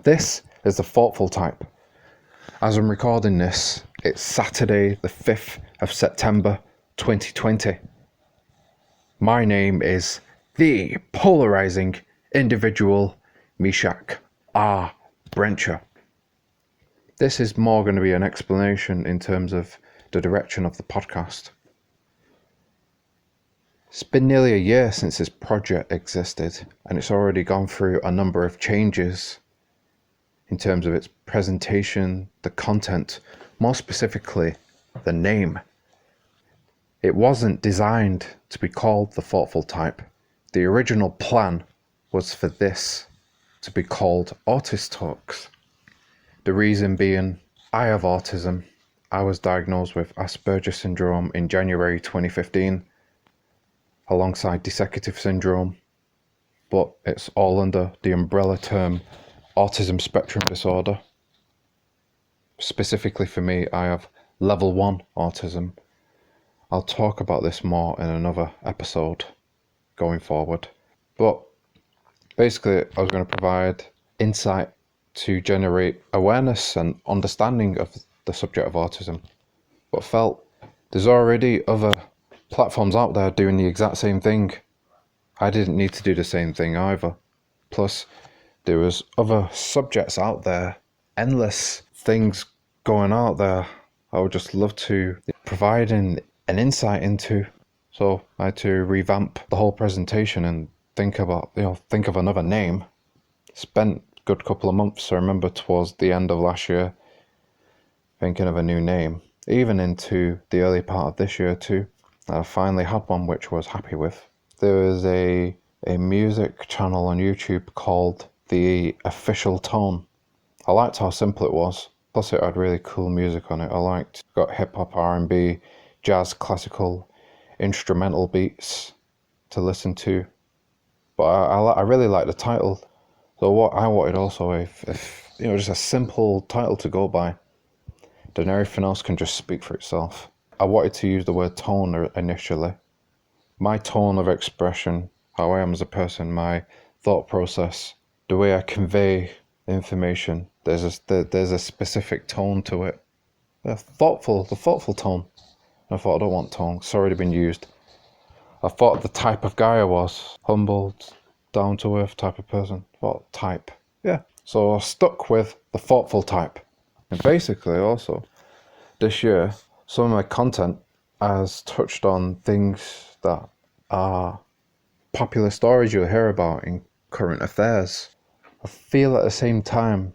This is the Thoughtful Type. As I'm recording this, it's Saturday the 5th of September 2020. My name is the polarizing individual Meshach R. Brencher. This is more going to be an explanation in terms of the direction of the podcast. It's been nearly a year since this project existed, and it's already gone through a number of changes in terms of its presentation, the content, more specifically, the name. It wasn't designed to be called the Thoughtful Type. The original plan was for this to be called Autist Talks. The reason being, I have autism. I was diagnosed with Asperger syndrome in January 2015, alongside dissociative syndrome, but it's all under the umbrella term autism spectrum disorder. Specifically for me, I have level 1 autism. I'll talk about this more in another episode going forward. But basically, I was going to provide insight to generate awareness and understanding of the subject of autism, but felt there's already other platforms out there doing the exact same thing. I didn't need to do the same thing either. Plus, there was other subjects out there, endless things going out there I would just love to provide an insight into. So I had to revamp the whole presentation and think of another name. Spent a good couple of months, I remember towards the end of last year, thinking of a new name. Even into the early part of this year too. I finally had one which I was happy with. There was a music channel on YouTube called The Official Tone. I liked how simple it was. Plus it had really cool music on it. Got hip hop, R&B, jazz, classical, instrumental beats to listen to. But I really liked the title. So what I wanted also, if just a simple title to go by, then everything else can just speak for itself. I wanted to use the word tone initially. My tone of expression, how I am as a person, my thought process, the way I convey information, there's a specific tone to it. The thoughtful tone. I thought, I don't want tone, it's already been used. I thought the type of guy I was, humble, down to earth type of person. Thought type. Yeah. So I stuck with the Thoughtful Type. And basically also, this year, some of my content has touched on things that are popular stories you'll hear about in current affairs. I feel at the same time,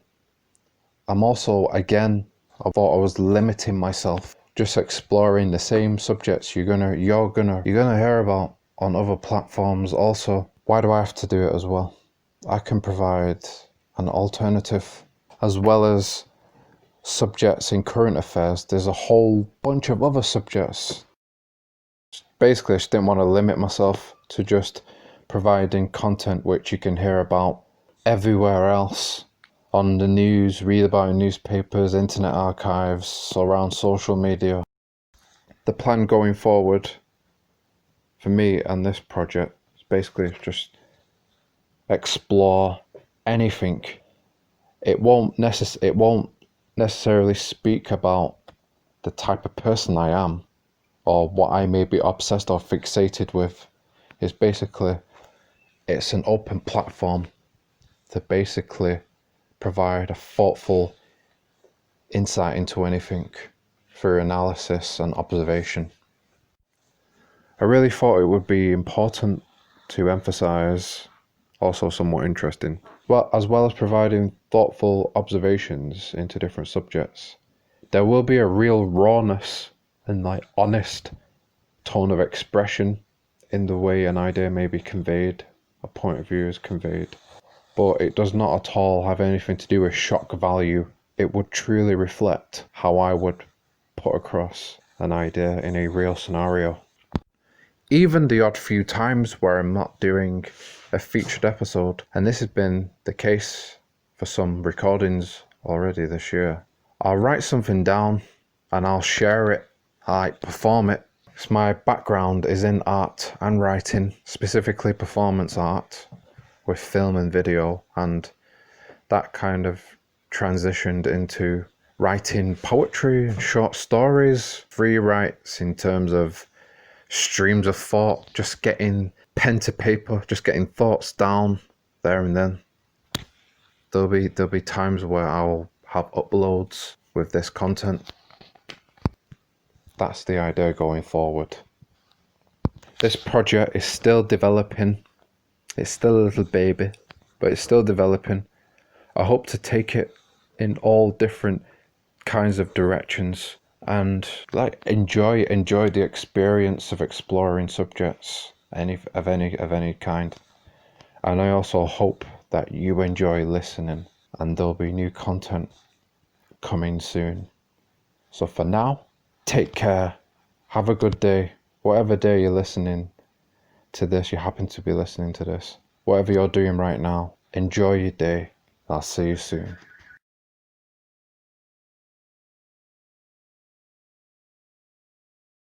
I'm also, again, I thought I was limiting myself, just exploring the same subjects you're gonna hear about on other platforms also. Why do I have to do it as well? I can provide an alternative, as well as subjects in current affairs. There's a whole bunch of other subjects. Basically, I just didn't want to limit myself to just providing content which you can hear about everywhere else on the news, read about in newspapers, internet archives, around social media. The plan going forward for me and this project is basically just explore anything. It won't necessarily speak about the type of person I am or what I may be obsessed or fixated with. It's an open platform to basically provide a thoughtful insight into anything through analysis and observation. I really thought it would be important to emphasize, also somewhat interesting, as well as providing thoughtful observations into different subjects, there will be a real rawness and honest tone of expression in the way an idea may be conveyed, a point of view is conveyed. But it does not at all have anything to do with shock value. It would truly reflect how I would put across an idea in a real scenario. Even the odd few times where I'm not doing a featured episode, and this has been the case for some recordings already this year, I'll write something down and I'll share it, I perform it. So my background is in art and writing, specifically performance art with film and video, and that kind of transitioned into writing poetry and short stories, free writes in terms of streams of thought, just getting pen to paper, just getting thoughts down there and then. There'll be times where I'll have uploads with this content. That's the idea going forward. This project is still developing. It's still a little baby, but it's still developing. I hope to take it in all different kinds of directions and enjoy the experience of exploring subjects of any kind. And I also hope that you enjoy listening, and there'll be new content coming soon. So for now, take care, have a good day, whatever day you're listening to this, you happen to be listening to this, whatever you're doing right now, enjoy your day. I'll see you soon.